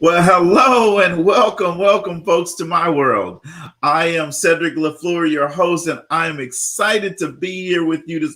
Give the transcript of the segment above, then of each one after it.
Well, hello and welcome, folks, to my world. I am Cedrick LaFleur, your host, and I am excited to be here with you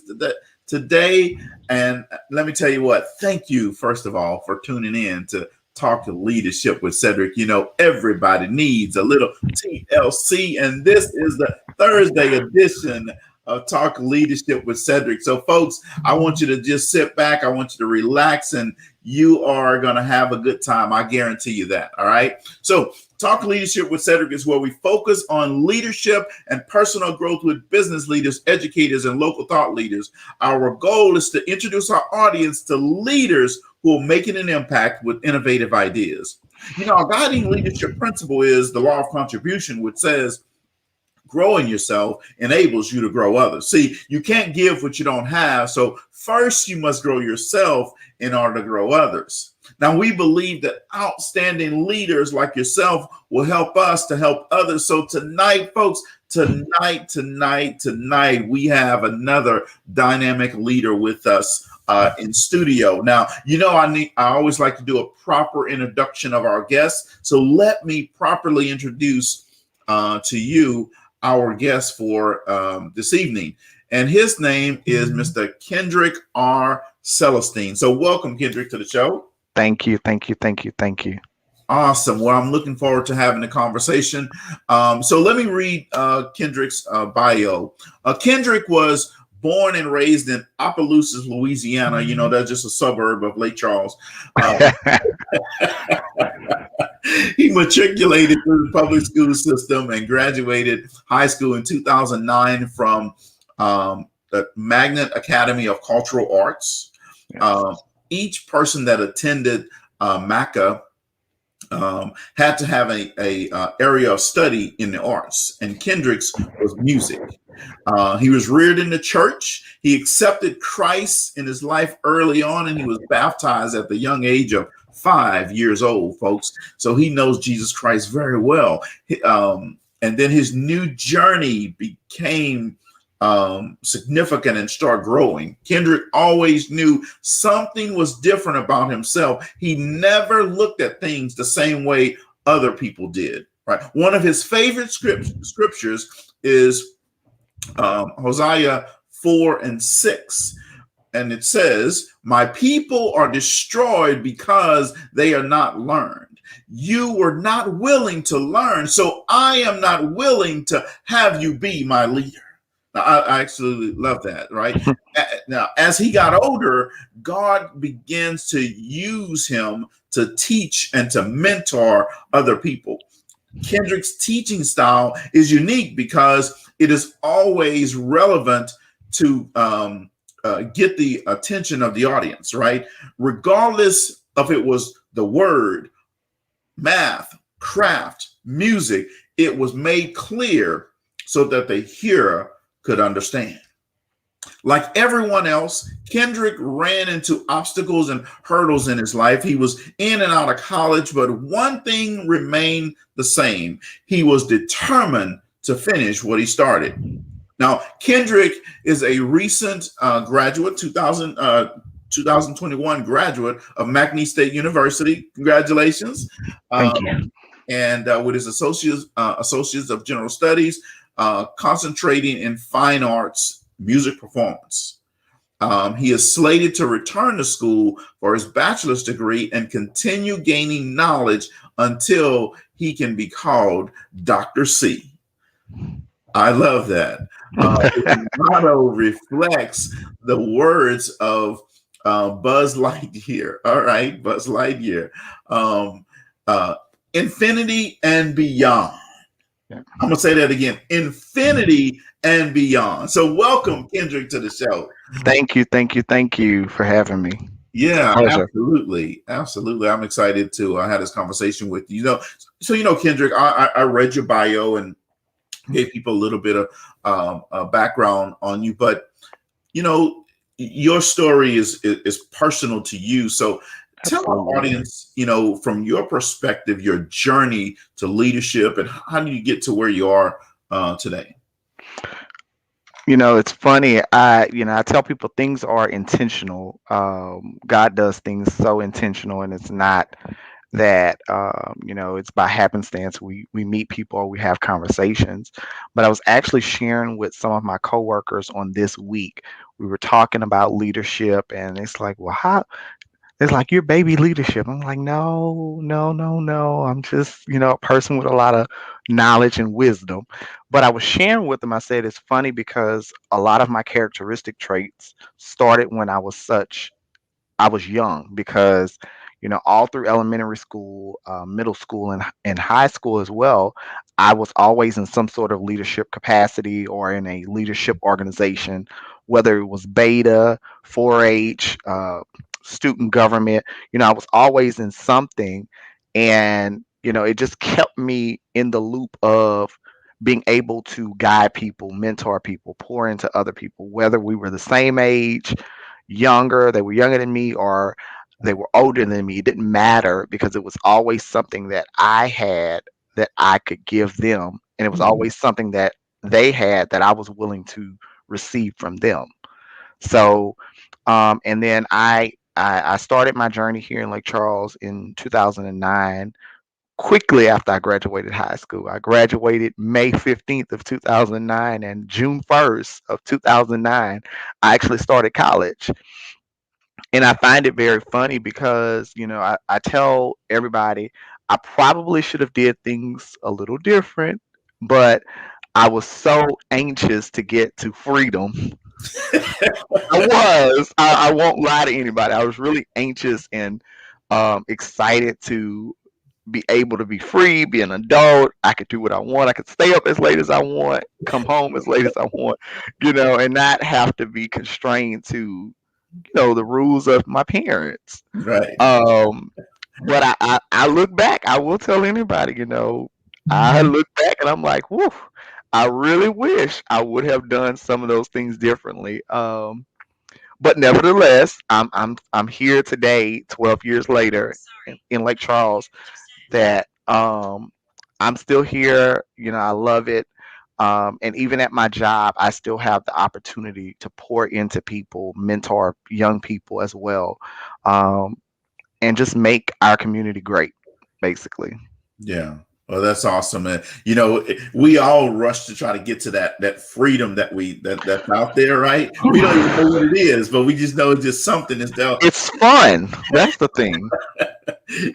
today. And let me tell you what, thank you, first of all, for tuning in to Talk to Leadership with Cedrick. You know, everybody needs a little TLC, and this is the Thursday edition of Talk Leadership with Cedrick. So, folks, I want you to just sit back. I want you to relax, and you are going to have a good time. I guarantee you that. All right. So, Talk Leadership with Cedrick is where we focus on leadership and personal growth with business leaders, educators, and local thought leaders. Our goal is to introduce our audience to leaders who are making an impact with innovative ideas. You know, our guiding leadership principle is the law of contribution, which says, growing yourself enables you to grow others. See, you can't give what you don't have. So first you must grow yourself in order to grow others. Now, we believe that outstanding leaders like yourself will help us to help others. So tonight, folks, tonight, we have another dynamic leader with us in studio. Now, you know, I always like to do a proper introduction of our guests. So let me properly introduce to you our guest for this evening. And his name is Mr. Kendrick R. Celestine. So welcome, Kendrick, to the show. Thank you. Awesome. Well, I'm looking forward to having the conversation. So let me read Kendrick's bio. Kendrick was born and raised in Opelousas, Louisiana. You know, that's just a suburb of Lake Charles. He matriculated through the public school system and graduated high school in 2009 from the Magnet Academy of Cultural Arts. Each person that attended MACA had to have a area of study in the arts, and Kendrick's was music. He was reared in the church. He accepted Christ in his life early on, and he was baptized at the young age of 5 years old, folks. So he knows Jesus Christ very well. And then his new journey became significant and start growing. Kendrick always knew something was different about himself. He never looked at things the same way other people did. Right. One of his favorite scriptures is Hosea 4:6. And it says, my people are destroyed because they are not learned. You were not willing to learn, so I am not willing to have you be my leader. Now, I absolutely love that, right? Now, as he got older, God begins to use him to teach and to mentor other people. Kendrick's teaching style is unique because it is always relevant to get the attention of the audience, right? Regardless of it was the word, math, craft, music, it was made clear so that the hearer could understand. Like everyone else, Kendrick ran into obstacles and hurdles in his life. He was in and out of college, but one thing remained the same. He was determined to finish what he started. Now, Kendrick is a recent graduate, 2021 graduate of McNeese State University. Congratulations. Thank you. And with his associates of general studies, concentrating in fine arts, music performance. He is slated to return to school for his bachelor's degree and continue gaining knowledge until he can be called Dr. C. I love that. The motto reflects the words of Buzz Lightyear. All right, Buzz Lightyear. Infinity and beyond. Yeah. I'm going to say that again. Infinity and beyond. So welcome, Kendrick, to the show. Thank you for having me. Yeah, absolutely. I'm excited to have this conversation with you. Kendrick, I read your bio and gave people a little bit of background on you, but your story is personal to you. So tell our audience, from your perspective, your journey to leadership, and how do you get to where you are today? It's funny. I tell people things are intentional. God does things so intentional, and it's not that it's by happenstance we meet people or we have conversations. But I was actually sharing with some of my coworkers on this week. We were talking about leadership, and it's like, well, how it's like your baby leadership. I'm like, no, no, no, no. I'm just, a person with a lot of knowledge and wisdom. But I was sharing with them, I said it's funny because a lot of my characteristic traits started when I was young because, all through elementary school, middle school, and high school as well, I was always in some sort of leadership capacity or in a leadership organization, whether it was Beta, 4-H, student government. I was always in something. And, it just kept me in the loop of being able to guide people, mentor people, pour into other people, whether we were the same age, they were younger than me, or they were older than me. It didn't matter because it was always something that I had that I could give them. And it was Mhm. always something that they had that I was willing to receive from them. So, and then I started my journey here in Lake Charles in 2009, quickly after I graduated high school. I graduated May 15th of 2009, and June 1st of 2009, I actually started college. And I find it very funny because, I tell everybody I probably should have did things a little different, but I was so anxious to get to freedom. I won't lie to anybody. I was really anxious and excited to be able to be free, be an adult. I could do what I want. I could stay up as late as I want, come home as late as I want, and not have to be constrained to, the rules of my parents. Right. Um, but I look back, I will tell anybody, I look back and I'm like, whoo, I really wish I would have done some of those things differently. But nevertheless, I'm here today, 12 years later, in Lake Charles. That I'm still here. I love it. And even at my job, I still have the opportunity to pour into people, mentor young people as well, um, and just make our community great, basically. Yeah. Well, that's awesome. And we all rush to try to get to that freedom that's out there, right? We don't even know what it is, but we just know it's just something that's there. It's fun. That's the thing.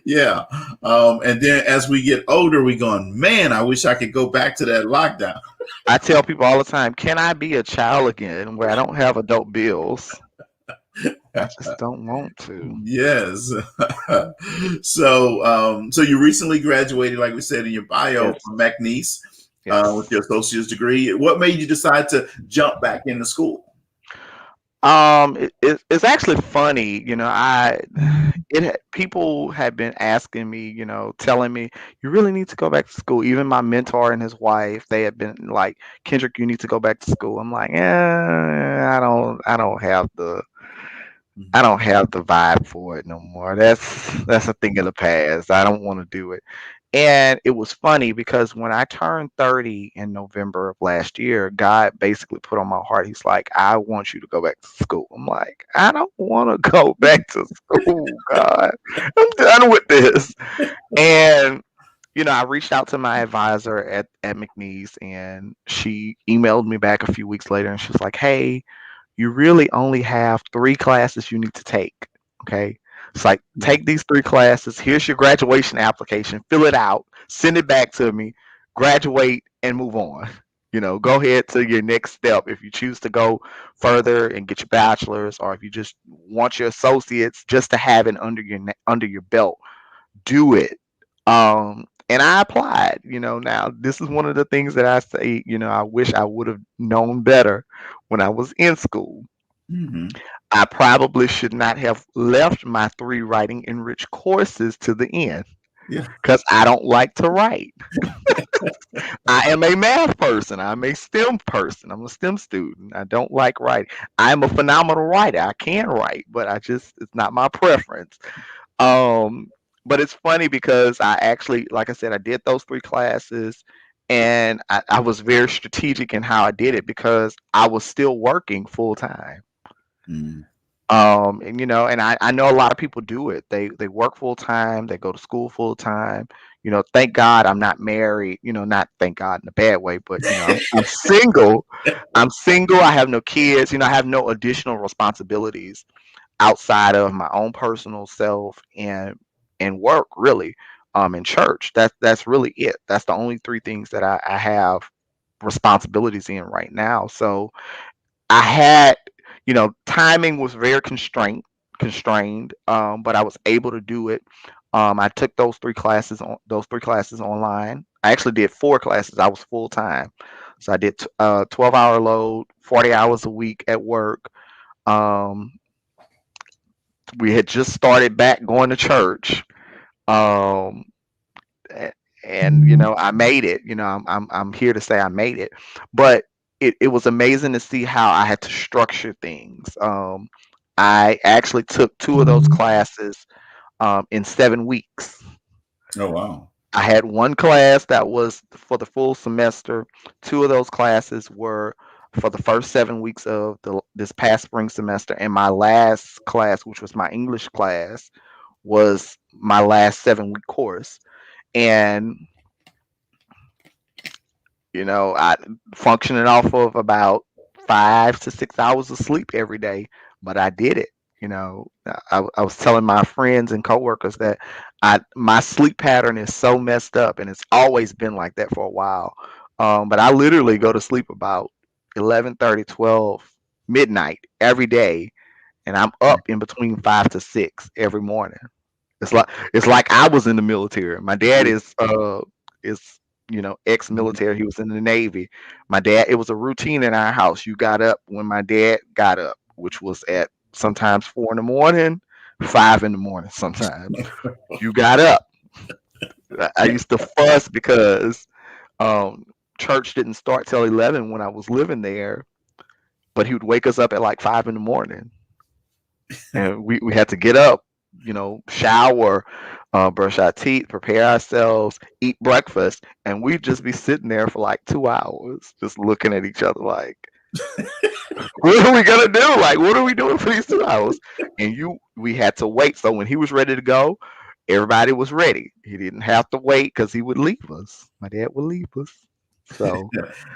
Yeah. And then as we get older, we going, man, I wish I could go back to that lockdown. I tell people all the time, can I be a child again where I don't have adult bills? I just don't want to. Yes. So you recently graduated, like we said in your bio, Yes. from McNeese with Yes. your associate's degree. What made you decide to jump back into school? It's actually funny, people had been asking me, telling me you really need to go back to school. Even my mentor and his wife, they had been like, Kendrick, you need to go back to school. I'm like, I don't have the vibe for it no more. That's a thing of the past. I don't want to do it. And it was funny because when I turned 30 in November of last year, God basically put on my heart, he's like, I want you to go back to school. I'm like, I don't want to go back to school, God. I'm done with this. And I reached out to my advisor at McNeese, and she emailed me back a few weeks later, and she was like, hey, you really only have 3 classes you need to take. Okay. It's like, take these 3 classes. Here's your graduation application. Fill it out. Send it back to me. Graduate and move on. Go ahead to your next step. If you choose to go further and get your bachelor's, or if you just want your associates just to have it under your belt, do it. And I applied. Now this is one of the things that I say. I wish I would have known better when I was in school. Mm-hmm. I probably should not have left my 3 writing enriched courses to the end Yeah. because I don't like to write. I am a math person. I'm a STEM person. I'm a STEM student. I don't like writing. I'm a phenomenal writer. I can write, but it's not my preference. Um, but it's funny because I actually, like I said, I did those 3 classes, and I was very strategic in how I did it because I was still working full time. Mm. And and I know a lot of people do it. They work full time, they go to school full time. Thank God I'm not married, not thank God in a bad way, but I'm single. I'm single, I have no kids, I have no additional responsibilities outside of my own personal self and work, really. In church. That's really it. That's the only three things that I have responsibilities in right now. So I had, timing was very constrained, but I was able to do it. I took those three classes online. I actually did four classes. I was full time, so I did 12-hour load, 40 hours a week at work. Um, we had just started back going to church, um, a- and I made it. I'm here to say I made it, but it was amazing to see how I had to structure things. I actually took two of those classes in 7 weeks. Oh, wow. I had one class that was for the full semester. Two of those classes were for the first 7 weeks of this past spring semester, and my last class, which was my English class, was my last 7 week course. And I functioning off of about 5 to 6 hours of sleep every day, but I did it. I was telling my friends and coworkers that my sleep pattern is so messed up, and it's always been like that for a while. But I literally go to sleep about 11:30, 12, midnight every day, and I'm up in between 5 to 6 every morning. It's like I was in the military. My dad is ex-military. He was in the Navy. My dad, it was a routine in our house. You got up when my dad got up, which was at sometimes 4 in the morning, 5 in the morning sometimes. You got up. I used to fuss because um church didn't start till 11 when I was living there, but he would wake us up at like 5 in the morning, and we had to get up, shower, brush our teeth, prepare ourselves, eat breakfast, and we'd just be sitting there for like 2 hours, just looking at each other like, what are we gonna do? Like, what are we doing for these 2 hours? And we had to wait. So when he was ready to go, everybody was ready. He didn't have to wait because he would leave us. My dad would leave us. So,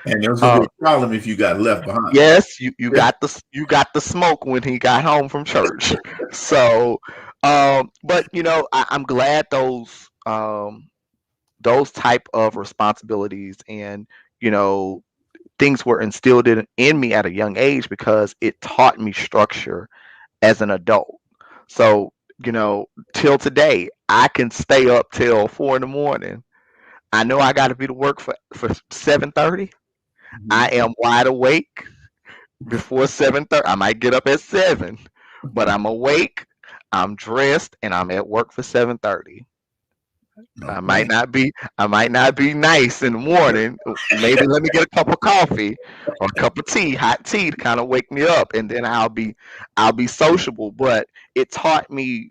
And there was gonna be uh, a problem if you got left behind. yes, you got the smoke when he got home from church. So, but I'm glad those type of responsibilities and you know things were instilled in me at a young age because it taught me structure as an adult. So, till today, I can stay up till 4 in the morning. I know I got to be to work for 7:30. I Mhm. am wide awake before 7:30. I might get up at 7, but I'm awake, I'm dressed, and I'm at work for 7:30. I might Okay. not be I might not be nice in the morning. Maybe let me get a cup of coffee or a cup of tea, hot tea to kind of wake me up, and then I'll be sociable. But it taught me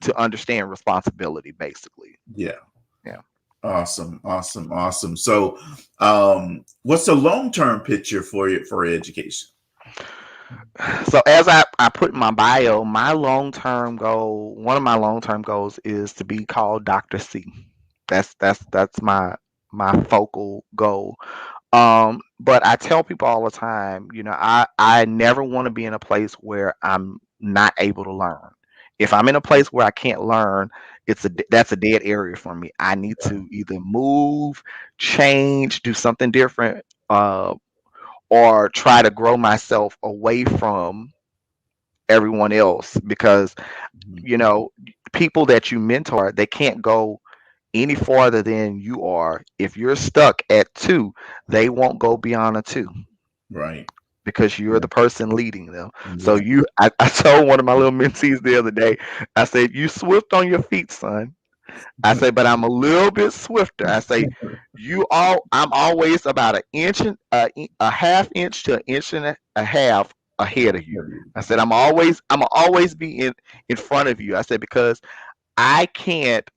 to understand responsibility, basically. Yeah. Yeah. Awesome. Awesome. Awesome. So, what's the long-term picture for you for your education? So as I put in my bio, one of my long term goals is to be called Dr. C. That's my focal goal. But I tell people all the time, I never want to be in a place where I'm not able to learn. If I'm in a place where I can't learn, that's a dead area for me. I need to either move, change, do something different, or try to grow myself away from everyone else because Mhm. you know people that you mentor, they can't go any farther than you are. If you're stuck at 2, they won't go beyond a 2 Right. because you're Yeah. the person leading them. So Yeah. I told one of my little mentees the other day, I said, you swift on your feet, son. I say, but I'm a little bit swifter. I say, I'm always about a half inch to an inch and a half ahead of you. I said, I'm always be in front of you. I said, because I can't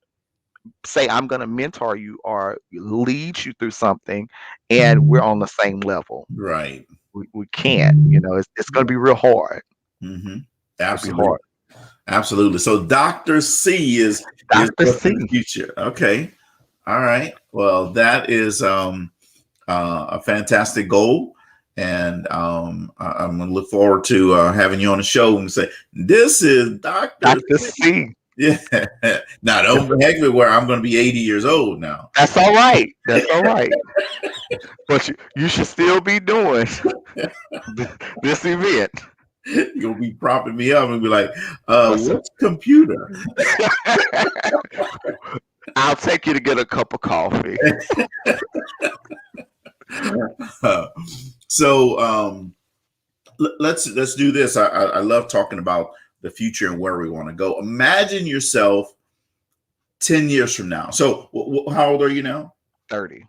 say I'm going to mentor you or lead you through something and we're on the same level. Right. We can't, it's going to be real hard. Hmm. It'd be Absolutely. hard. Absolutely. So Dr. C is Dr. what's in the C. future. Okay. All right. Well, that is a fantastic goal. And I'm going to look forward to having you on the show and say, this is Dr. Dr. C. C. Yeah. Now, don't heck me where I'm going to be 80 years old now. That's all right. That's all right. But you should still be doing this event. You're going to be propping me up and be like, What's up? what's computer? I'll take you to get a cup of coffee. So let's do this. I love talking about the future and where we want to go. Imagine yourself 10 years from now. So how old are you now? 30.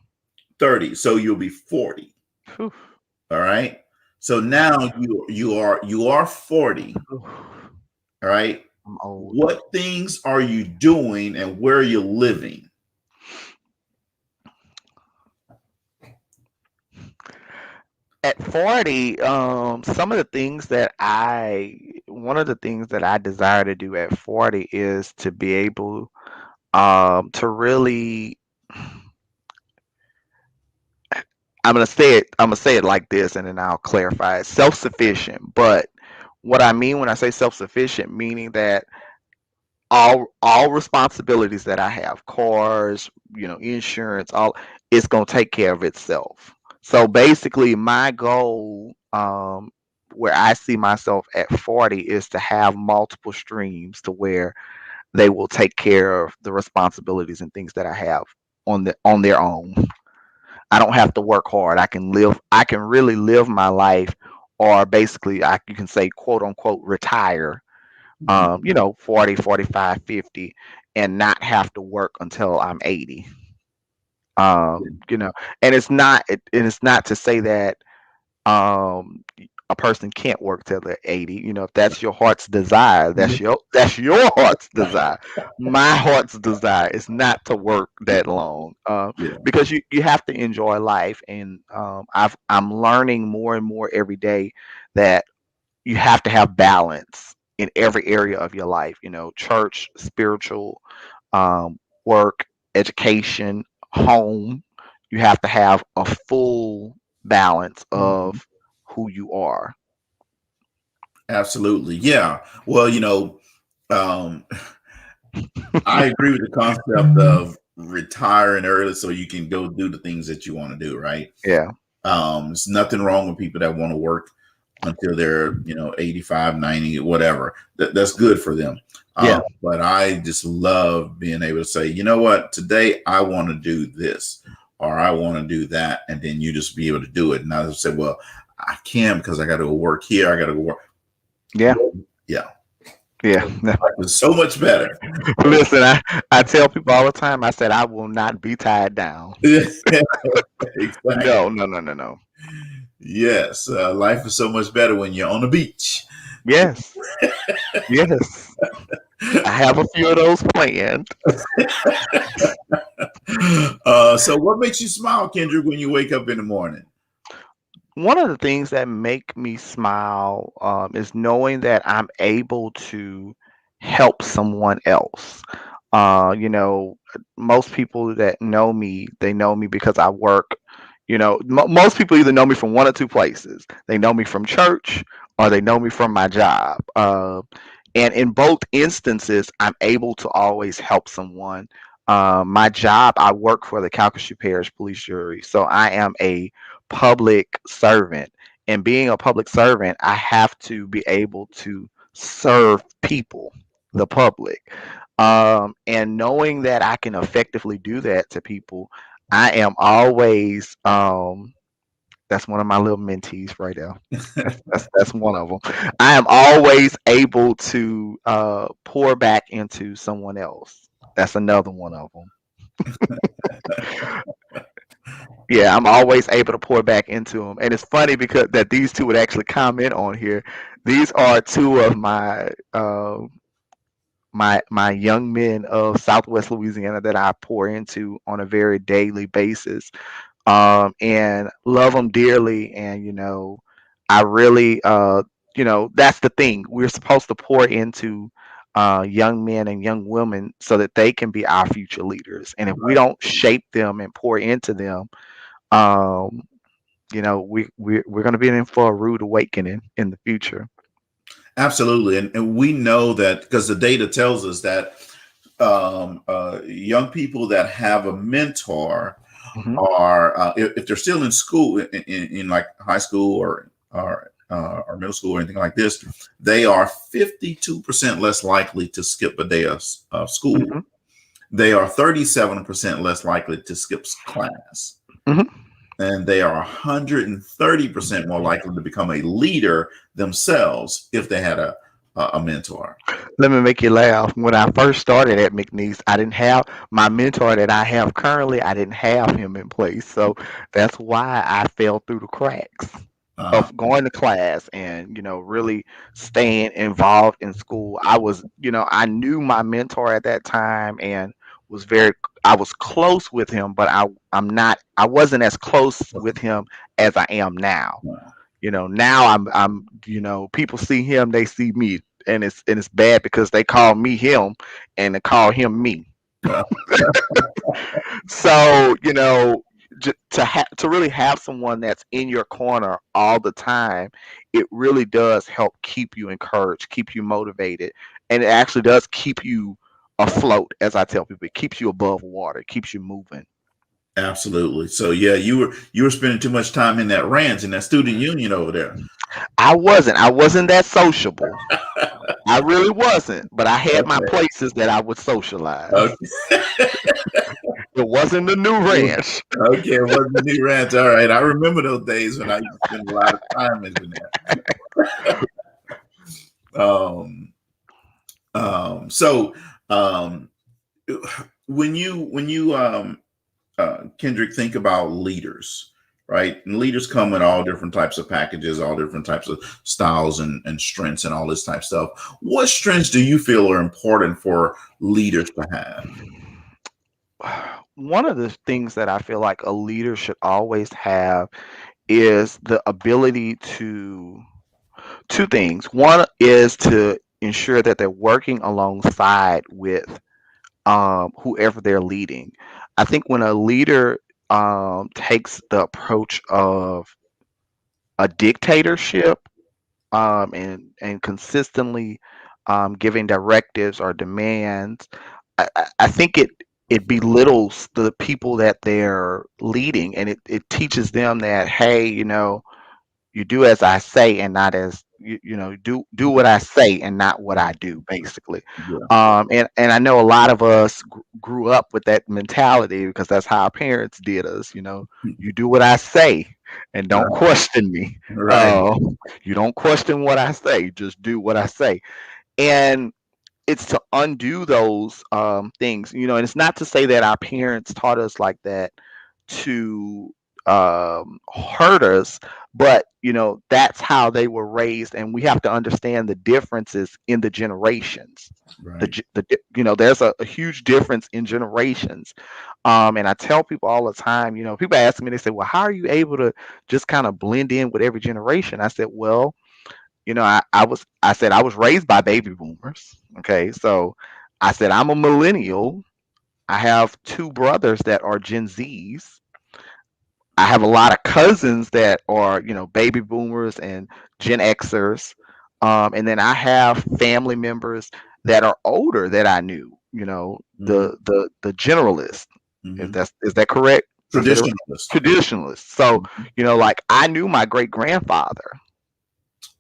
30. So you'll be 40. Whew. All right. So now you are 40. Whew. All right. I'm old. What things are you doing and where are you living? At 40, one of the things that I desire to do at 40 is to be able to really, I'm gonna say it like this and then I'll clarify it. Self-sufficient. But what I mean when I say self-sufficient, meaning that all responsibilities that I have, cars, insurance, all, it's gonna take care of itself. So basically, my goal, where I see myself at 40, is to have multiple streams to where they will take care of the responsibilities and things that I have on their own. I don't have to work hard. I can really live my life, or basically, you can say, quote unquote, retire, 40, 45, 50, and not have to work until I'm 80. And it's not to say that um a person can't work till they're 80. If that's your heart's desire, that's your heart's desire. My heart's desire is not to work that long, Yeah. because you have to enjoy life. And I'm learning more and more every day that you have to have balance in every area of your life, church, spiritual, work, education, home. You have to have a full balance of who you are. Absolutely. Yeah. Well, um, I agree with the concept of retiring early so you can go do the things that you want to do, right? Yeah. There's nothing wrong with people that want to work until they're 85, 90, whatever. That's good for them. Yeah. But I just love being able to say, you know what, today I want to do this or I want to do that, and then you just be able to do it. And I say, well, I can because I got to go work here. I got to go work. Yeah. Yeah. Yeah. It's so much better. Listen, I tell people all the time, I said, I will not be tied down. Exactly. No, no, no, no, no. Yes. Life is so much better when you're on the beach. Yes. Yes. I have a few of those planned. So what makes you smile, Kendrick, when you wake up in the morning? One of the things that make me smile, is knowing that I'm able to help someone else. Most people that know me, they know me because I work. Most people either know me from one or two places. They know me from church or they know me from my job. And in both instances, I'm able to always help someone. My job, I work for the Calcasieu Parish Police Jury, so I am a public servant. And being a public servant, I have to be able to serve people, the public. And knowing that I can effectively do that to people, I am always, that's one of my little mentees right now. That's one of them. I am always able to pour back into someone else. That's another one of them. Yeah, I'm always able to pour back into them, and it's funny because that these two would actually comment on here. These are two of my young men of Southwest Louisiana that I pour into on a very daily basis, and love them dearly. And I really, that's the thing. We're supposed to pour into young men and young women so that they can be our future leaders. And if we Right. don't shape them and pour into them, um, we're going to be in for a rude awakening in the future. Absolutely. And we know that because the data tells us that young people that have a mentor Hmm. are, if they're still in school, in like high school or middle school or anything like this, they are 52% less likely to skip a day of school. Hmm. They are 37% less likely to skip class. Hmm. And they are 130% more likely to become a leader themselves if they had a mentor. Let me make you laugh. When I first started at McNeese, I didn't have my mentor that I have currently. I didn't have him in place, so that's why I fell through the cracks Uh, of going to class and really staying involved in school. I knew my mentor at that time and was very I was close with him, but I wasn't as close with him as I am now. Now I'm people see him, they see me, and it's bad because they call me him and they call him me. uh, So, to really have someone that's in your corner all the time, it really does help keep you encouraged, keep you motivated, and it actually does keep you afloat. As I tell people, it keeps you above water, it keeps you moving. Absolutely. So yeah, you were spending too much time in that ranch in that student union over there. I wasn't that sociable. I really wasn't, but I had my Okay. places that I would socialize. Okay. It wasn't the new ranch. Okay. It wasn't the new ranch. All right. I remember those days when I used to spend a lot of time in there. So um, when you Kendrick, think about leaders, right? And leaders come in all different types of packages, all different types of styles and strengths and all this type of stuff. What strengths do you feel are important for leaders to have? One of the things that I feel like a leader should always have is the ability to two things. One is to ensure that they're working alongside with whoever they're leading. I think when a leader takes the approach of a dictatorship, and consistently giving directives or demands, I think it belittles the people that they're leading, and it teaches them that, hey, you do as I say and not as do what I say and not what I do, basically. Yeah. And I know a lot of us grew up with that mentality because that's how our parents did us. You do what I say and don't question me. Right. uh, you don't question what I say, just do what I say. And it's to undo those things, and it's not to say that our parents taught us like that to hurt us, but that's how they were raised, and we have to understand the differences in the generations. Right. There's a huge difference in generations. And I tell people all the time, people ask me, they say, well, how are you able to just kind of blend in with every generation? I said, well, I said I was raised by baby boomers. Okay, so I said I'm a millennial. I have two brothers that are Gen Zs. I have a lot of cousins that are, baby boomers and Gen Xers. And then I have family members that are older that I knew, Hmm. the generalist. If Hmm. is that correct? I said a Traditionalist. traditionalist. So, Mhm. like I knew my great grandfather.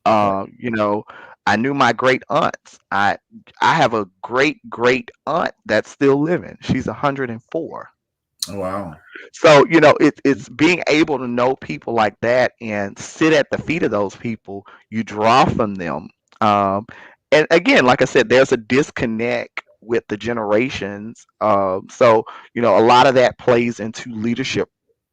Okay. uh, you know, I knew my great aunts. I have a great great aunt that's still living. She's 104. Oh, wow. So, it's being able to know people like that and sit at the feet of those people. You draw from them. Um, and again, like I said, there's a disconnect with the generations. So, a lot of that plays into leadership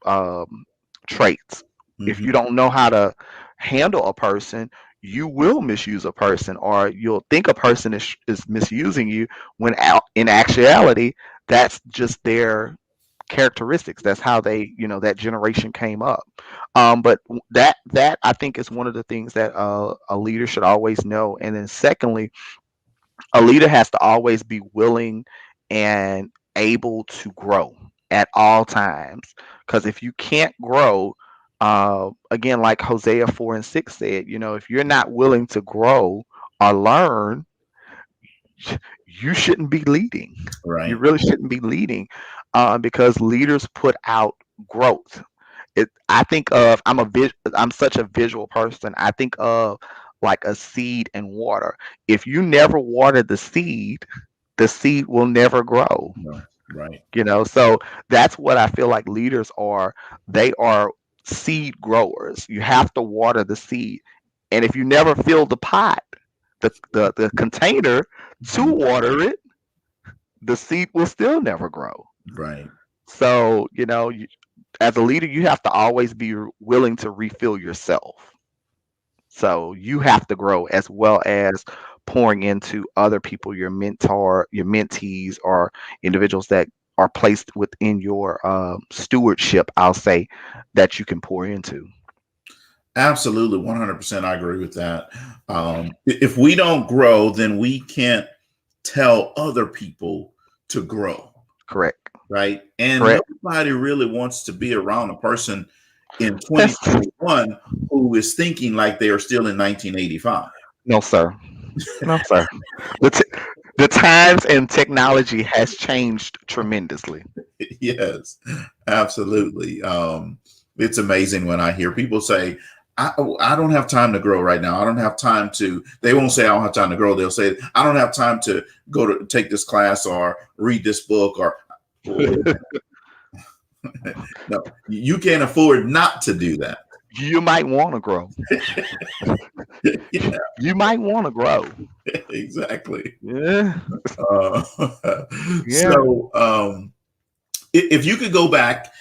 um, traits. If Hmm. you don't know how to handle a person, you will misuse a person, or you'll think a person is misusing you when out in actuality, that's just their characteristics. That's how they, that generation came up. But that I think is one of the things that a leader should always know. And then secondly, a leader has to always be willing and able to grow at all times. Because if you can't grow, again, like Hosea 4:6 said, if you're not willing to grow or learn, you shouldn't be leading. You Right. really shouldn't be leading, because leaders put out growth. I think of I'm such a visual person. I think of like a seed and water. If you never water the seed will never grow. No. Right. So that's what I feel like leaders are. They are seed growers. You have to water the seed, and if you never fill the pot, the container to Mhm. water it, the seed will still never grow. Right. So, as a leader, you have to always be willing to refill yourself. So you have to grow as well as pouring into other people, your mentor, your mentees, or individuals that are placed within your stewardship, I'll say, that you can pour into. Absolutely, 100%. I agree with that. If we don't grow, then we can't tell other people to grow, Correct. right? And Correct. nobody really wants to be around a person in That's 2021 who is thinking like they are still in 1985. no, sir. No, sir. The, t- the times and technology has changed tremendously. Yes, absolutely. It's amazing when I hear people say, I don't have time to grow right now. I don't have time to, they won't say I don't have time to grow. They'll say, I don't have time to go to take this class or read this book or no, you can't afford not to do that. You might want to grow. Yeah, You might want to grow. exactly. Yeah. Uh, Yeah. so, if you could go back,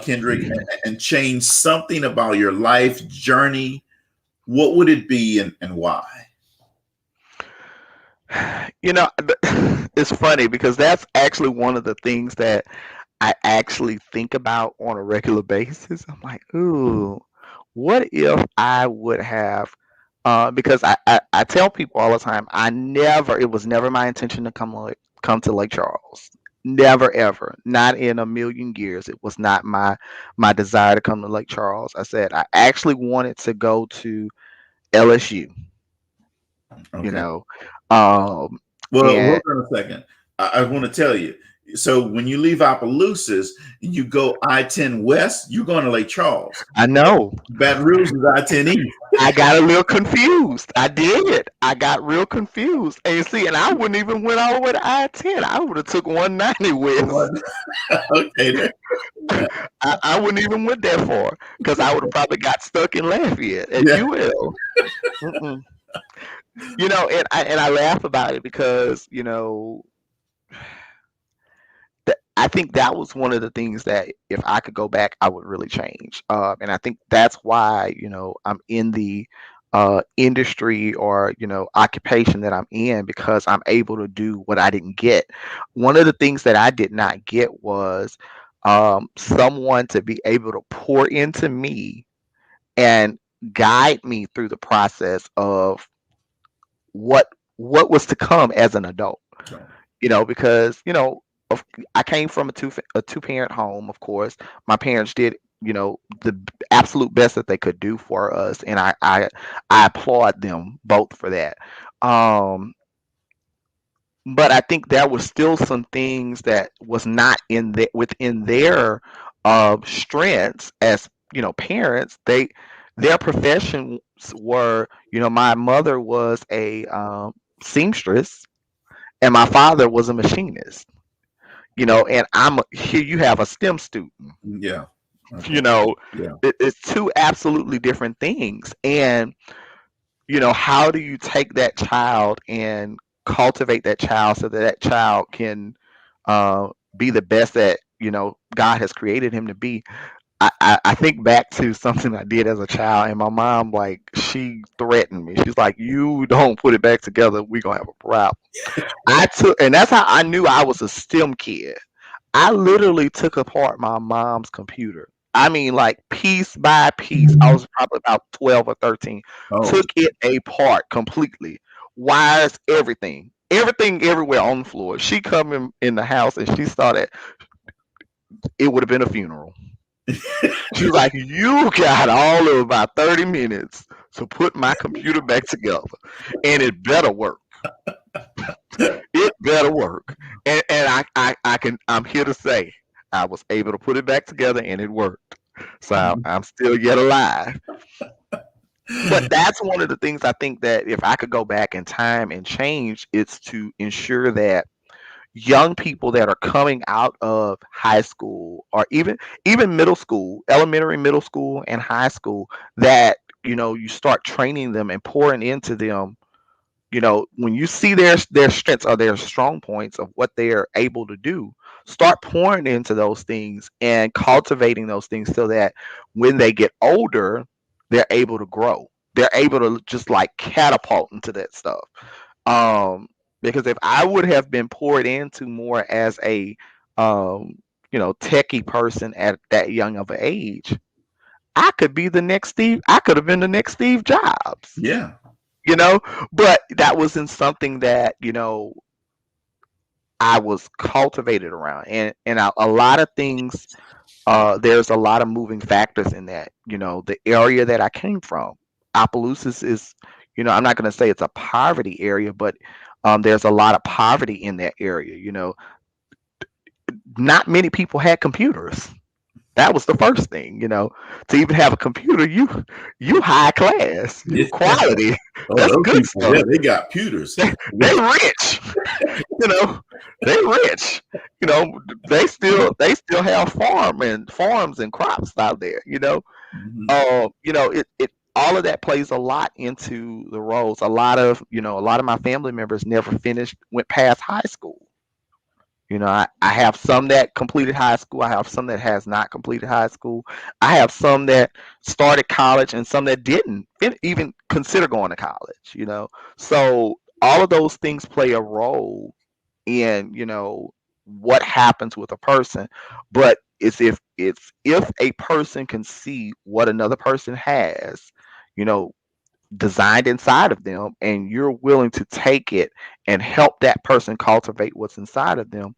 Kendrick, and change something about your life journey, what would it be and why? It's funny because that's actually one of the things that I actually think about on a regular basis. I'm like, ooh, what if I would have? Because I tell people all the time, it was never my intention to come to Lake Charles. Never ever, not in a million years. It was not my desire to come to Lake Charles. I said I actually wanted to go to LSU. You Okay. know, um, Well, and hold on a second. I want to tell you. So when you leave Opelousas and you go I-10 West, you're going to Lake Charles. I know Baton Rouge is I-10 East. I got a little confused. I did. I got real confused. And you see, and I wouldn't even went all the way to I-10. I would have took 190 west. Okay. I wouldn't even went that far because I would have probably got stuck in Lafayette at Yeah. UL. Mm-mm. And I laugh about it because I think that was one of the things that if I could go back, I would really change. And I think that's why, I'm in the industry or, occupation that I'm in because I'm able to do what I didn't get. One of the things that I did not get was someone to be able to pour into me and guide me through the process of what what was to come as an adult. Because of, I came from a two parent home. Of course, my parents did the absolute best that they could do for us, and I applaud them both for that. Um, but I think there was still some things that was not within their strengths as parents. Their professions were, my mother was a seamstress and my father was a machinist. And here you have a STEM student. Yeah. Okay. You know, Yeah. it's two absolutely different things. And how do you take that child and cultivate that child so that that child can uh, be the best that God has created him to be? I think back to something I did as a child, and my mom, like, she threatened me. She's like, "You don't put it back together, we gonna have a problem." And that's how I knew I was a STEM kid. I literally took apart my mom's computer. I mean, like piece by piece. I was probably about 12 or 13. Oh, Took it apart completely. Wires, everything. Everything everywhere on the floor. She come in the house and she started, it would have been a funeral. She was like, "You got all of about 30 minutes to put my computer back together, and it better work. It better work." And I'm here to say I was able to put it back together and it worked. So I'm still yet alive. But that's one of the things I think that if I could go back in time and change, it's to ensure that young people that are coming out of high school or even middle school, elementary, middle school, and high school, that you start training them and pouring into them. When you see their strengths or their strong points of what they are able to do, start pouring into those things and cultivating those things so that when they get older, they're able to grow. They're able to just like catapult into that stuff. Um, because if I would have been poured into more as a techie person at that young of an age, I could be the next Steve. I could have been the next Steve Jobs. yeah. You know, but that wasn't something that I was cultivated around, and a lot of things. There's a lot of moving factors in that. The area that I came from, Opelousas is, I'm not going to say it's a poverty area, but there's a lot of poverty in that area. Not many people had computers. That was the first thing. To even have a computer, you high class, you Yeah. quality. Oh, That's those good people, stuff. yeah, they got pewters. They rich. you know, they rich. They still have farms and crops out there. Mhm. It all of that plays a lot into the roles. A lot of my family members never went past high school. I have some that completed high school. I have some that has not completed high school. I have some that started college and some that didn't even consider going to college. So all of those things play a role in what happens with a person. But it's if a person can see what another person has, you know designed inside of them, and you're willing to take it and help that person cultivate what's inside of them.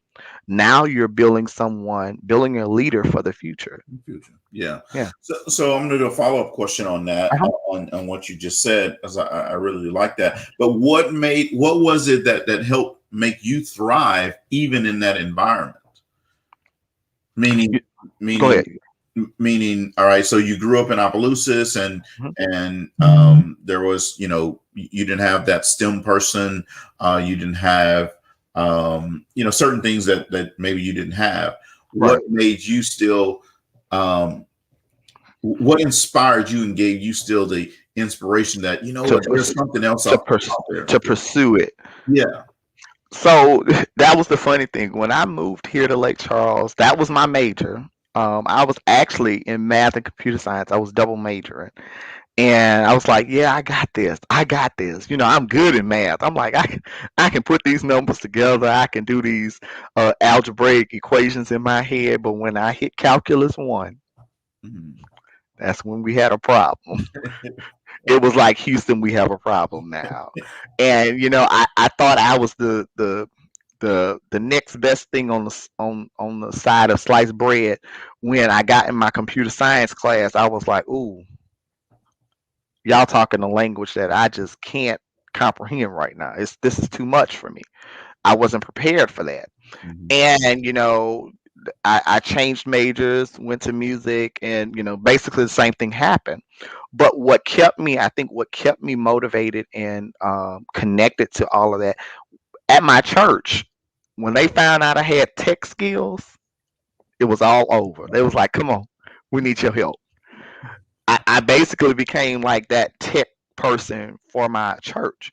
Now you're building a leader for the future. Future. Yeah. Yeah. So I'm going to do a follow up question on that, Uh-huh. on what you just said, as I really like that. But what was it that helped make you thrive even in that environment? Meaning, You- Go meaning, ahead. all right. So you grew up in Opelousas, and Mhm. there was, you didn't have that STEM person. You didn't have, certain things that maybe you didn't have. What Right. made you still? Um, what inspired you and gave you still the inspiration that To there's pers- something else to out pers- there? to pursue it. Yeah. So that was the funny thing. When I moved here to Lake Charles, that was my major. I was actually in math and computer science. I was double majoring. And I was like, yeah, I got this. I got this. I'm good in math. I'm like, I can put these numbers together. I can do these algebraic equations in my head. But when I hit calculus one, Mhm. that's when we had a problem. It was like, Houston, we have a problem now. And I thought I was the next best thing on the side of sliced bread. When I got in my computer science class, I was like, ooh, y'all talking a language that I just can't comprehend right now. This is too much for me. I wasn't prepared for that. Mhm. And I changed majors, went to music, and basically the same thing happened. But what kept me motivated and connected to all of that, at my church, when they found out I had tech skills, it was all over. They was like, "Come on, we need your help." I basically became like that tech person for my church.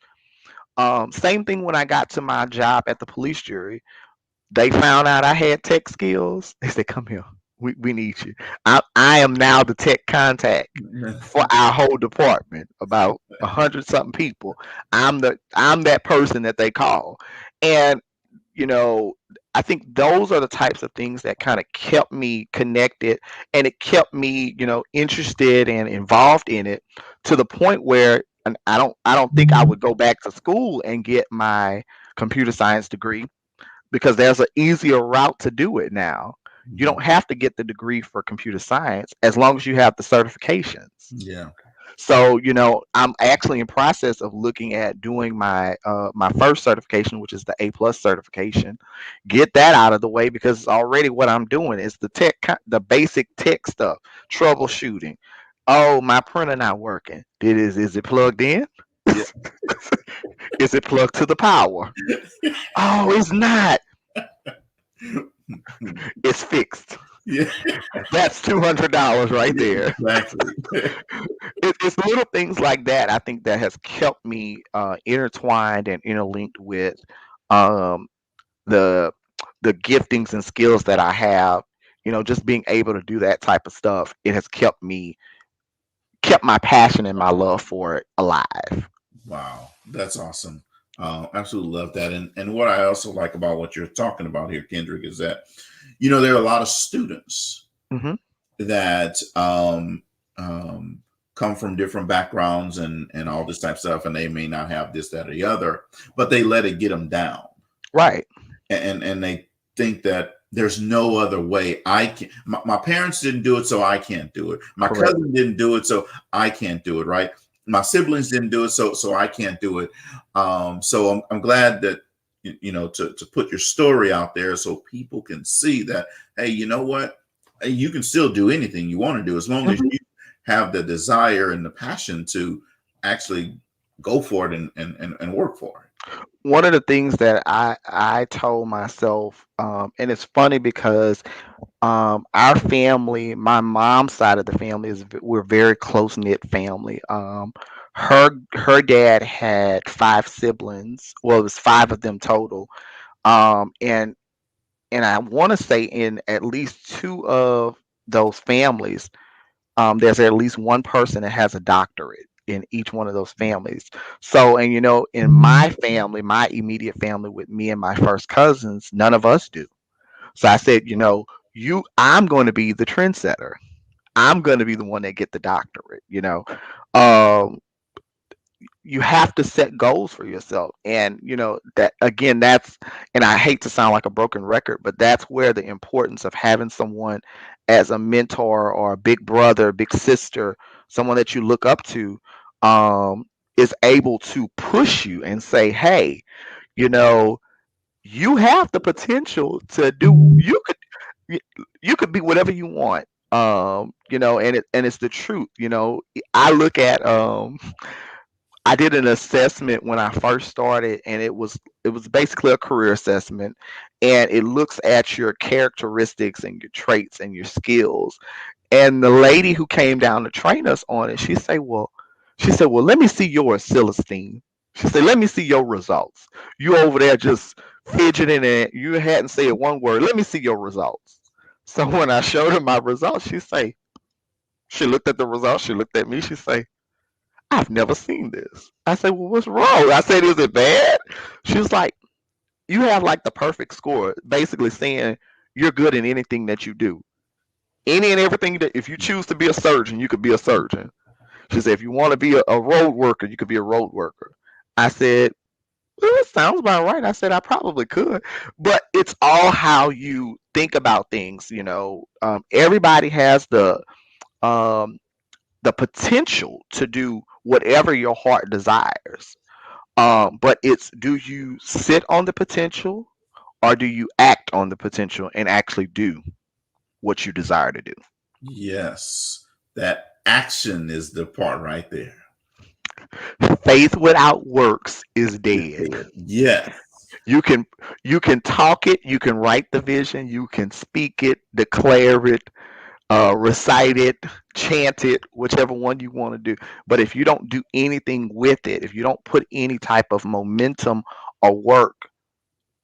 Same thing when I got to my job at the police jury. They found out I had tech skills. They said, "Come here, we need you." I am now the tech contact for our whole department, about 100 something people. I'm that person that they call, and you know I think those are the types of things that kind of kept me connected, and it kept me, interested and involved in it, to the point where, and I don't think I would go back to school and get my computer science degree, because there's an easier route to do it now. You Mhm. don't have to get the degree for computer science as long as you have the certifications. Yeah. So, I'm actually in process of looking at doing my first certification, which is the A+ certification. Get that out of the way, because it's already what I'm doing. It's the basic tech stuff, troubleshooting. Oh, my printer not working. Is it plugged in? Yeah. Is it plugged to the power? Oh, it's not. It's fixed. Yeah. That's $200 right there. Exactly. It's little things like that, I think, that has kept me intertwined and interlinked with um, the the giftings and skills that I have. Just being able to do that type of stuff, it has kept my passion and my love for it alive. Wow, that's awesome. Absolutely love that. And what I also like about what you're talking about here, Kendrick, is that there are a lot of students Hmm. that come from different backgrounds and all this type of stuff, and they may not have this, that, or the other, but they let it get them down, Right. and they think that there's no other way. I can. My parents didn't do it, so I can't do it. My Correct. cousin didn't do it, so I can't do it. Right? My siblings didn't do it, so I can't do it. So I'm glad that to put your story out there so people can see that, hey, you know what, you can still do anything you want to do as long as Mhm. you have the desire and the passion to actually go for it and work for One of the things that I told myself, and it's funny because our family, my mom's side of the family, we're very close knit family. Her dad had five siblings. Well, it was five of them total. And I want to say in at least two of those families, there's at least one person that has a doctorate in each one of those families. So, and in my family, my immediate family, with me and my first cousins, none of us do. So I said, I'm going to be the trendsetter. I'm going to be the one that get the doctorate. Um, you have to set goals for yourself, and that, again, that's, and I hate to sound like a broken record, but that's where the importance of having someone as a mentor or a big brother, big sister, someone that you look up to, um, is able to push you and say, hey, you know you have the potential to do, you you could be whatever you want. And it's the truth. I look at, I did an assessment when I first started, and it was basically a career assessment, and it looks at your characteristics and your traits and your skills. And the lady who came down to train us on it, she said, well, let me see yours, Celestine. She said, let me see your results. You over there just fidgeting, and you hadn't said one word. Let me see your results. So when I showed her my results, she looked at the results, she looked at me, she say, I've never seen this. I said, well, what's wrong? I said, is it bad? She was like, you have like the perfect score, basically saying you're good in anything that you do. Any and everything that, if you choose to be a surgeon, you could be a surgeon. She said, if you want to be a road worker, you could be a road worker. I said, well, it sounds about right. I said, I probably could. But it's all how you think about things. Everybody has um, the potential to do whatever your heart desires. But it's, do you sit on the potential, or do you act on the potential and actually do what you desire to do? Yes, that action is the part right there. Faith without works is It's dead. dead. Yes. You can you can talk it, you can write the vision, you can speak it, declare it, recite it, chant it, whichever one you want to do. But if you don't do anything with it, if you don't put any type of momentum or work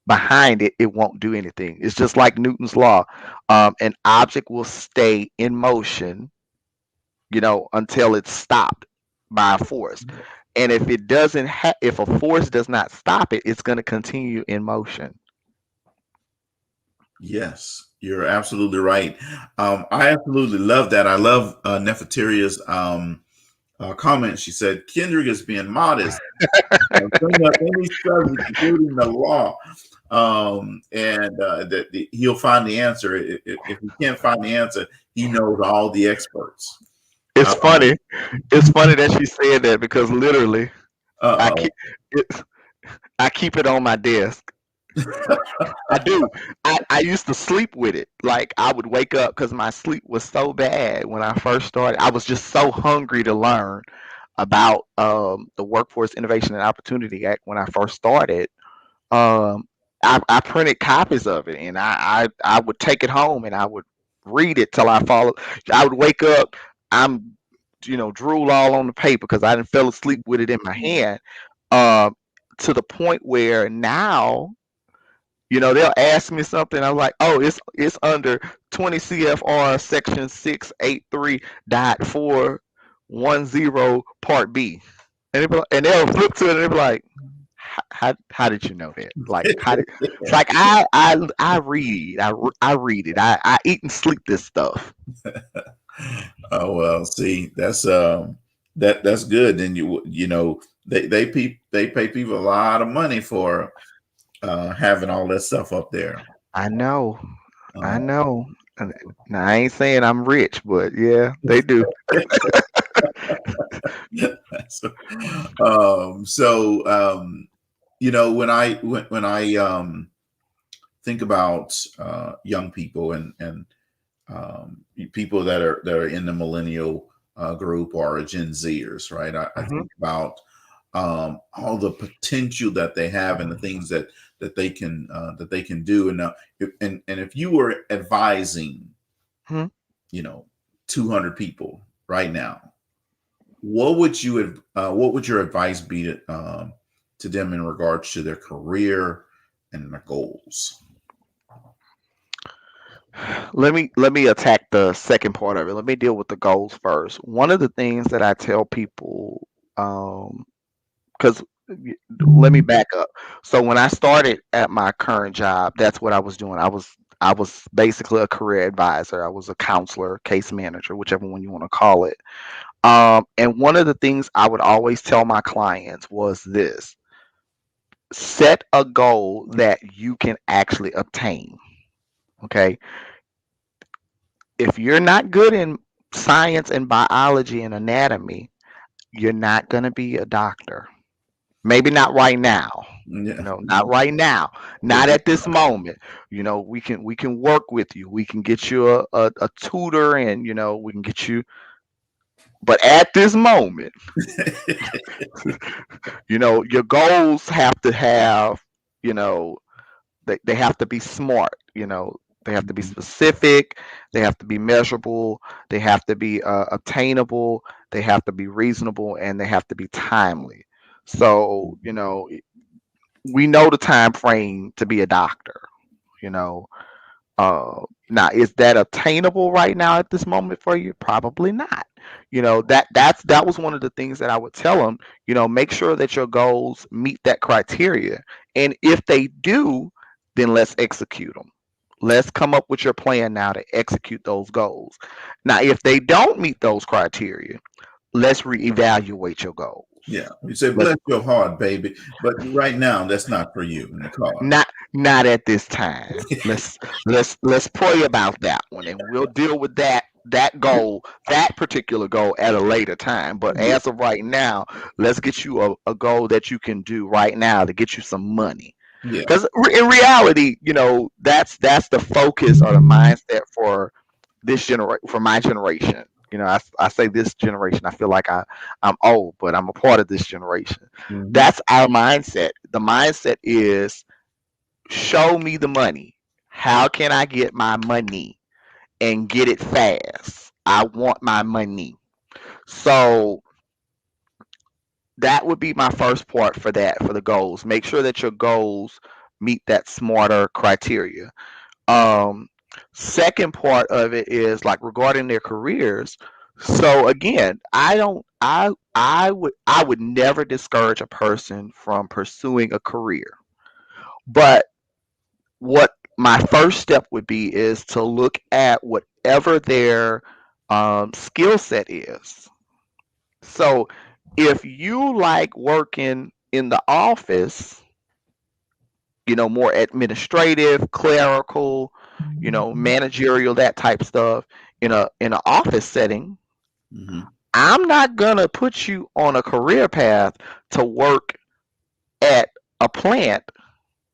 behind it, it won't do anything. It's just like Newton's law. An object will stay in motion, until it's stopped by a force. And if it if a force does not stop it, it's going to continue in motion. Yes, you're absolutely right. I absolutely love that. I love Nefertaria's comment. She said Kendrick is being modest, bring up any subject, including the law, and he'll find the answer. If he can't find the answer, he knows all the experts. It's Um, funny. It's funny that she said that because literally, I uh-oh. keep it, I keep it on my desk. I do. I used to sleep with it. Like I would wake up because my sleep was so bad when I first started. I was just so hungry to learn about the Workforce Innovation and Opportunity Act when I first started. Um, I printed copies of it and I would take it home and I would read it till I fall. I would wake up. I'm drool all on the paper because I didn't fell asleep with it in my hand. Um, to the point where now they'll ask me something. I'm like, oh, it's under 20 CFR section 683.410 part B. And they'll flip to it and they'll be like, how did you know that? Like it's like I read. I read it. I eat and sleep this stuff. Oh well, see, that's good. Then they pay people a lot of money for having all that stuff up there. I know. I Uh, know. And now I ain't saying I'm rich, but yeah, they do. so, when I think about young people and people that are in the millennial group or Gen Zers, right? I Hmm. think about all the potential that they have and the things that they can do. And if you were advising, Hmm. you know, 200 people right now, what would your advice be to them in regards to their career and their goals? Let me attack the second part of it. Let me deal with the goals first. One of the things that I tell people, because let me back up. So when I started at my current job, that's what I was doing. I was basically a career advisor. I was a counselor, case manager, whichever one you want to call it. And one of the things I would always tell my clients was this: set a goal that you can actually obtain. Okay, if you're not good in science and biology and anatomy, you're not going to be a doctor. Maybe not right now. Yeah. Not right now. Not at this moment. We can work with you. We can get you a tutor and we can get you, but at this moment, your goals have to have, you know, they have to be smart. They have to be specific, they have to be measurable, they have to be obtainable, they have to be reasonable, and they have to be timely. So we know the time frame to be a doctor. you know now, is that obtainable right now at this moment for you? Probably not. That was one of the things that I would tell them. Make sure that your goals meet that criteria, and if they do, then let's execute them. Let's come up with your plan now to execute those goals. Now, if they don't meet those criteria, let's reevaluate your goals. Yeah, you say Let's bless your heart, baby, but right now that's not for you in the car. not at this time. Let's pray about that one, and we'll deal with that goal, that particular goal, at a later time. But Yeah, as of right now, let's get you a goal that you can do right now to get you some money. yeah, Because in reality, that's the focus or the mindset for this generation, for my generation. I say this generation. I feel like I'm old, but I'm a part of this generation. hmm, That's our mindset. The mindset is, show me the money. How can I get my money and get it fast? I want my money. So that would be my first part for that, for the goals. Make sure that your goals meet that smarter criteria. Um, Second part of it is like regarding their careers. So again, I would never discourage a person from pursuing a career. But what my first step would be is to look at whatever their skill set is. So if you like working in the office, more administrative, clerical, managerial, that type stuff in an office setting, Mm-hmm. I'm not gonna put you on a career path to work at a plant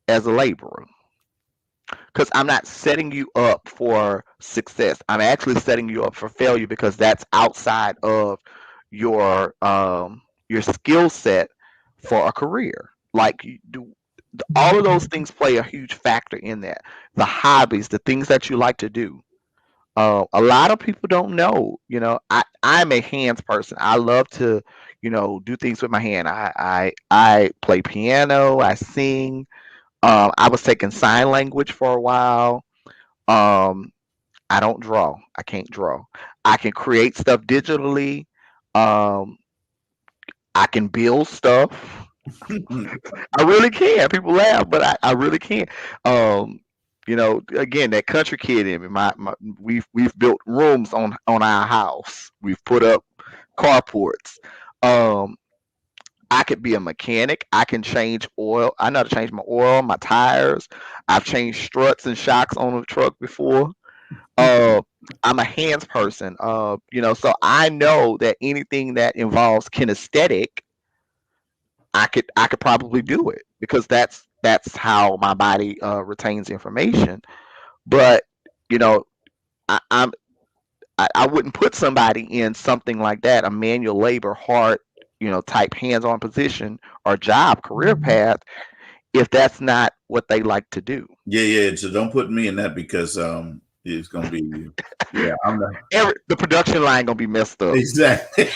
as a laborer, because I'm not setting you up for success. I'm actually setting you up for failure, because that's outside of your skill set for a career. Like you do, all of those things play a huge factor in that. The hobbies, the things that you like to do. A lot of people don't know. I'm a hands person. I love to, do things with my hand. I play piano. I sing. I was taking sign language for a while. Um, I don't draw. I can't draw. I can create stuff digitally. Um, I can build stuff. I really can. People laugh, but I really can. Again, that country kid in me. We've built rooms on our house. We've put up carports. Um, I could be a mechanic. I can change oil. I know how to change my oil, my tires. I've changed struts and shocks on a truck before. Uh, I'm a hands person. So I know that anything that involves kinesthetic, I could probably do it, because that's how my body retains information. But you know, I, I'm I wouldn't put somebody in something like that, a manual labor, hard, type hands-on position or job, career path, if that's not what they like to do. Yeah. So don't put me in that, because it's gonna be, yeah, I'm not The production line gonna be messed up. exactly.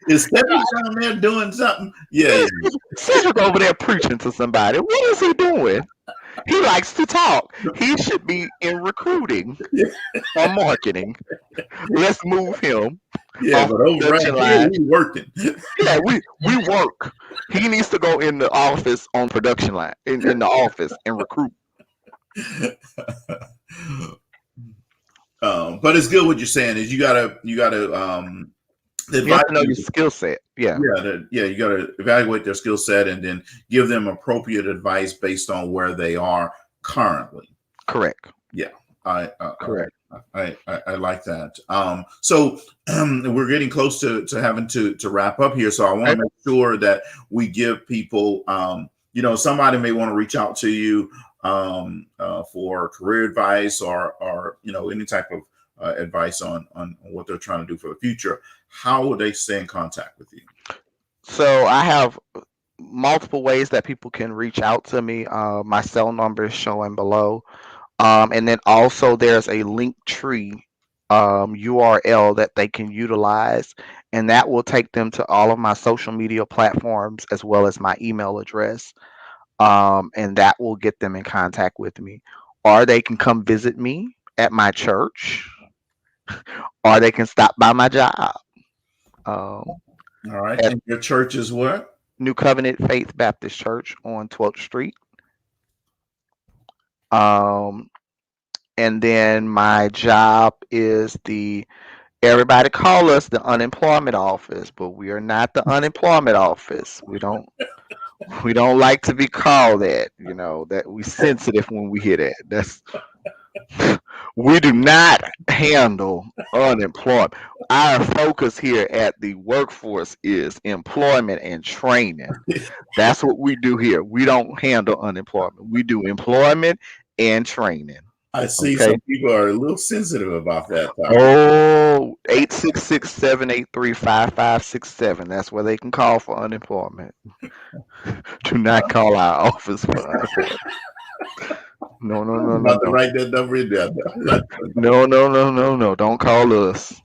Is Cedrick down there doing something? Yeah. Cedrick over there preaching to somebody. What is he doing? He likes to talk. He should be in recruiting Yeah. or marketing. Let's move him Yeah, off but the over right production here, line. we working. Yeah, we work. He needs to go in the office on production line, in the office, and recruit. But it's good what you're saying is you gotta You have advise to know them. your skill set. Yeah, Yeah, you gotta evaluate their skill set and then give them appropriate advice based on where they are currently. correct. Yeah, I Correct. I like that. So we're getting close to having to wrap up here. So I want to Okay. make sure that we give people, somebody may want to reach out to you for career advice or any type of advice on what they're trying to do for the future. How would they stay in contact with you? So I have multiple ways that people can reach out to me. My cell number is showing below. And then also there's a link tree URL that they can utilize, and that will take them to all of my social media platforms as well as my email address. And that will get them in contact with me. Or they can come visit me at my church, or they can stop by my job. Um, All right, at and your church is what? New Covenant Faith Baptist Church on 12th Street. Um, and then my job is everybody call us the unemployment office, but we are not the unemployment office. We don't like to be called that. That we sensitive when we hear that. That's We do not handle unemployment. Our focus here at the workforce is employment and training. That's what we do here. We don't handle unemployment. We do employment and training. I see Okay. some people are a little sensitive about that topic. Oh, 866-783-5567. That's where they can call for unemployment. Do not call our office for unemployment. No, no, no, I'm no, about to no. write that number in there. No, no, no, no, no. Don't call us.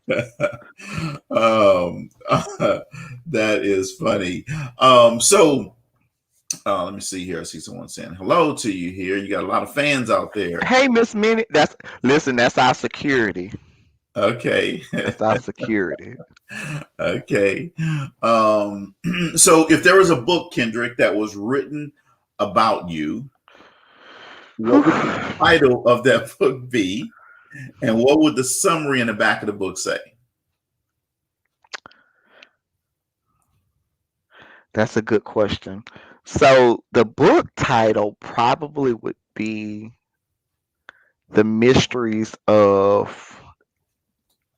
um, that is funny. So let me see here. I see someone saying hello to you here. You got a lot of fans out there. Hey, Miss Minnie. That's our security. Okay. That's our security. Okay. So if there was a book, Kendrick, that was written about you, what would the title of that book be? And what would the summary in the back of the book say? That's a good question. So the book title probably would be The Mysteries of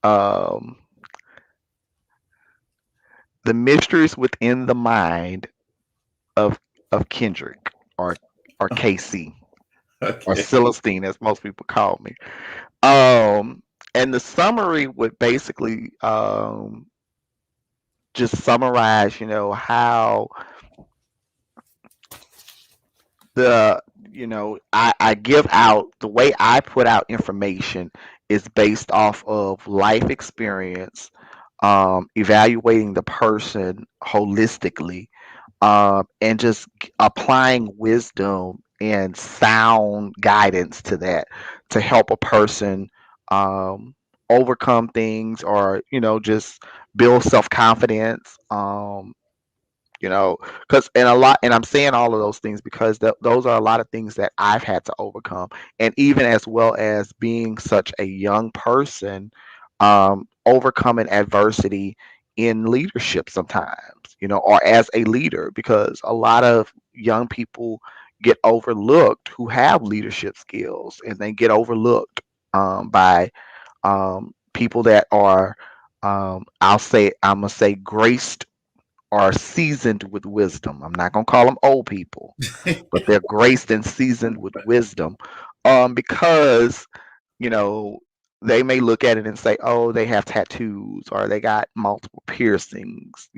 um The Mysteries Within the Mind of Kendrick, or KC, or Okay. Celestine as most people call me. Um and the summary would basically just summarize, how the I give out the way I put out information is based off of life experience, evaluating the person holistically, and just applying wisdom and sound guidance to that to help a person overcome things, or just build self-confidence, because and I'm saying all of those things because those are a lot of things that I've had to overcome, and even as well as being such a young person, overcoming adversity in leadership sometimes, or as a leader, because a lot of young people get overlooked who have leadership skills, and they get overlooked by people that are, I'm gonna say, graced are seasoned with wisdom. I'm not going to call them old people, but they're graced and seasoned with wisdom, because, you know, they may look at it and say, oh, they have tattoos, or they got multiple piercings,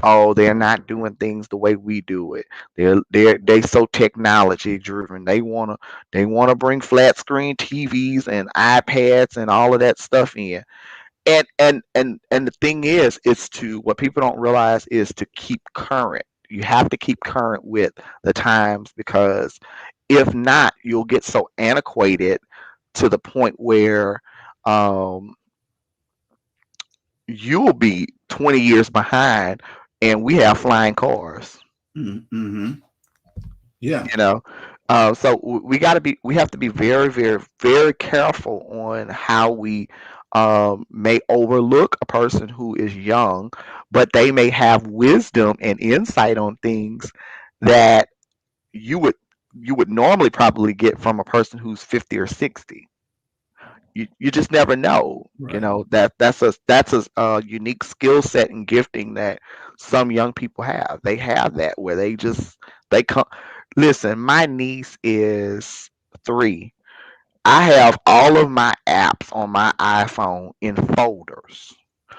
oh, they're not doing things the way we do it. They so technology driven. They wanna bring flat screen TVs and iPads and all of that stuff in. And the thing is to what people don't realize is to keep current. You have to keep current with the times, because if not, you'll get so antiquated to the point where um, you'll be 20 years behind, and we have flying cars. Mm-hmm. Yeah. you know so we have to be very, very, very careful on how we may overlook a person who is young, but they may have wisdom and insight on things that you would you would normally probably get from a person who's 50 or 60. You just never know. Right. That's a unique skill set and gifting that some young people have. They have that where they come. Listen, my niece is 3. I have all of my apps on my iPhone in folders.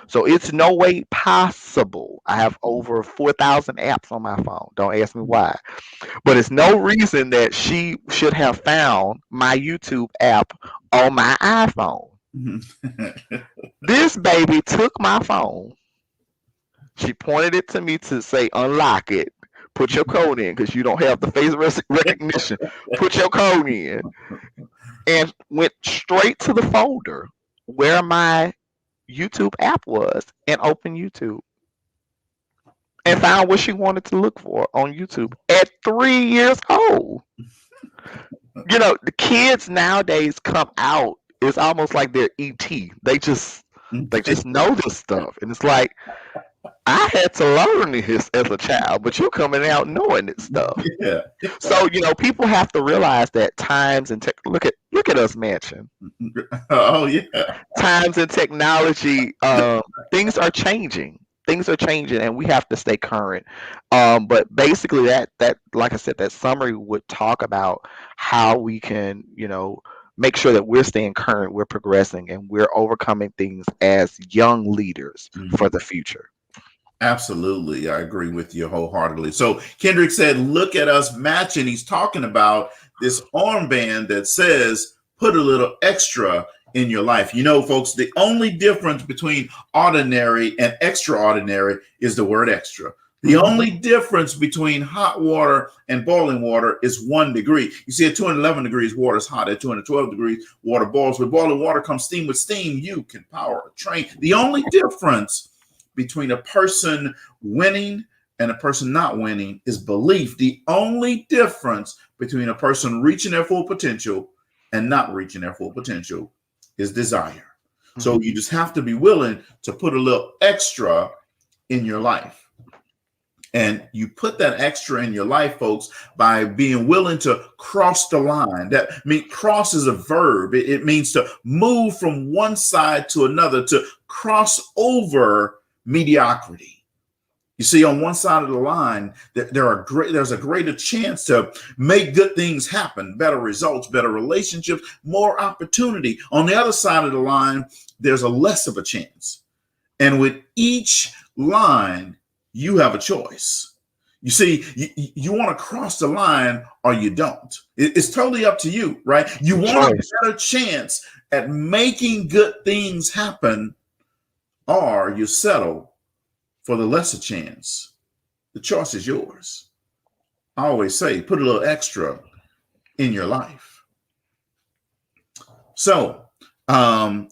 So it's no way possible. I have over 4,000 apps on my phone. Don't ask me why. But it's no reason that she should have found my YouTube app on my iPhone. This baby took my phone. She pointed it to me to say, unlock it. Put your code in because you don't have the face recognition. Put your code in. And went straight to the folder where my YouTube app was and opened YouTube and found what she wanted to look for on YouTube at 3 years old. The kids nowadays come out. It's almost like they're ET. They just know this stuff, and it's like I had to learn this as a child, but you're coming out knowing this stuff. Yeah. So people have to realize that times and look at us, Mansion. Oh yeah. Times and technology, things are changing. Things are changing, and we have to stay current. But basically, that like I said, that summary would talk about how we can, make sure that we're staying current, we're progressing, and we're overcoming things as young leaders for the future. Absolutely. I agree with you wholeheartedly. So Kendrick said, look at us matching. He's talking about this armband that says, put a little extra in your life. Folks, the only difference between ordinary and extraordinary is the word extra. The only difference between hot water and boiling water is 1 degree. You see, at 211 degrees, water is hot. At 212 degrees, water boils. With boiling water comes steam. With steam, you can power a train. The only difference between a person winning and a person not winning is belief. The only difference between a person reaching their full potential and not reaching their full potential is desire. So you just have to be willing to put a little extra in your life. And you put that extra in your life, folks, by being willing to cross the line. That means cross is a verb. It means to move from one side to another, to cross over mediocrity. You see, on one side of the line, there's a greater chance to make good things happen, better results, better relationships, more opportunity. On the other side of the line, there's a less of a chance. And with each line, you have a choice. You see, you want to cross the line or you don't. It's totally up to you, right? You want a better chance at making good things happen, or you settle for the lesser chance. The choice is yours. I always say, put a little extra in your life. So I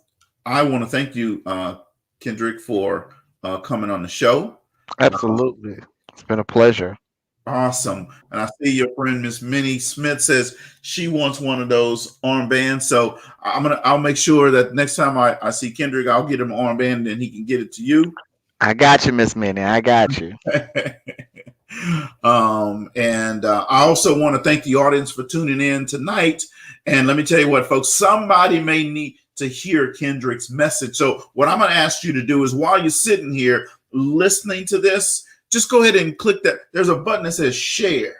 want to thank you, Kendrick, for coming on the show. Absolutely. It's been a pleasure. Awesome. And I see your friend, Miss Minnie Smith, says she wants one of those armbands. So I'll make sure that next time I see Kendrick, I'll get him an armband and he can get it to you. I got you, Miss Minnie. I got you. I also want to thank the audience for tuning in tonight. And let me tell you what, folks, somebody may need to hear Kendrick's message. So what I'm going to ask you to do is, while you're sitting here listening to this, just go ahead and click that. There's a button that says share.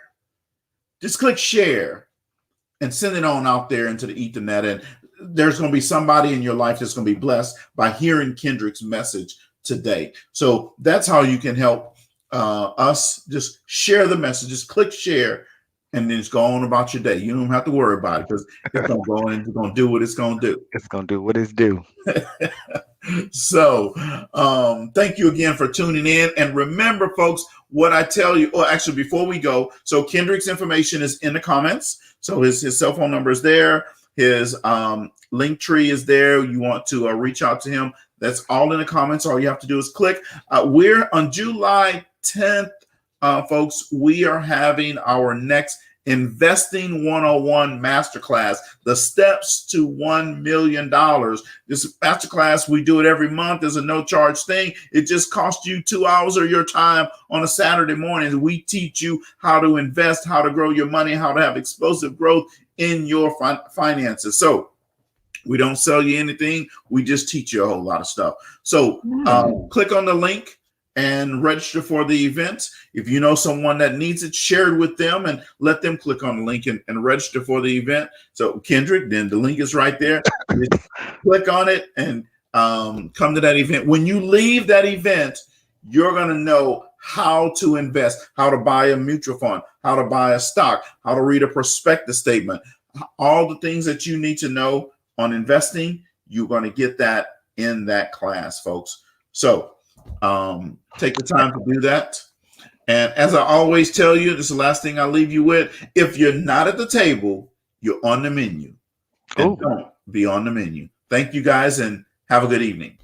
Just click share and send it on out there into the ethernet. And there's going to be somebody in your life that's going to be blessed by hearing Kendrick's message today. So that's how you can help us. Just share the message. Just click share and then just go on about your day. You don't have to worry about it, because it's going to go and it's going to do what it's going to do. It's going to do what it's due. So thank you again for tuning in. And remember, folks, what I tell you, or actually before we go, so Kendrick's information is in the comments. So his cell phone number is there. His link tree is there. You want to reach out to him. That's all in the comments. All you have to do is click. We're on July 10th, folks. We are having our next Investing 101 Masterclass, the steps to $1 million. This masterclass, we do it every month. There's a no charge thing. It just costs you 2 hours of your time on a Saturday morning. We teach you how to invest, how to grow your money, how to have explosive growth in your finances. So we don't sell you anything. We just teach you a whole lot of stuff. So click on the link and register for the event. If you know someone that needs it, share it with them and let them click on the link and register for the event. So Kendrick, then the link is right there. Click on it and come to that event. When you leave that event, you're going to know how to invest, how to buy a mutual fund, how to buy a stock, how to read a prospectus statement, all the things that you need to know on investing. You're going to get that in that class, folks. So take the time to do that. And as I always tell you, this is the last thing I leave you with. If you're not at the table, you're on the menu. And don't be on the menu. Thank you guys and have a good evening.